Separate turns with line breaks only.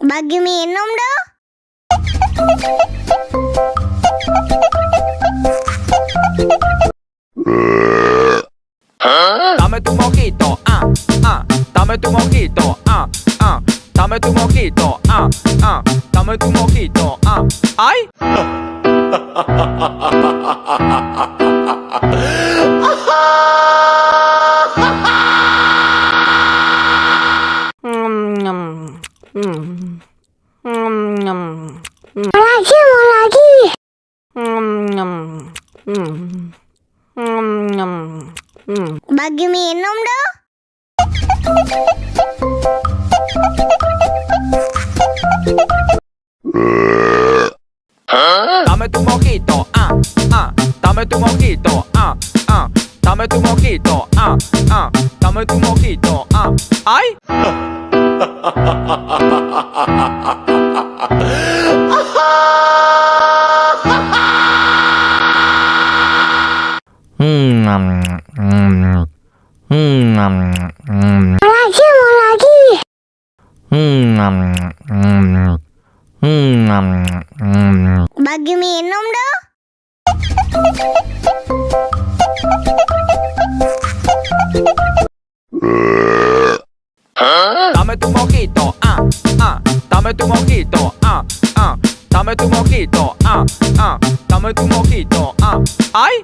Bagi minum dong.
Dame tu mojito, dame tu mojito, dame tu mojito, dame tu mojito, ¡ay!
Mau lagi. Bagi minum dong.
Dame tu mojito, dame tu mojito, dame tu mojito, dame tu mojito, ¡ay!
Mau lagi. Bagi minum dong.
Dame tu mojito, dame tu mojito, dame tu mojito, dame tu mojito, ¡ay!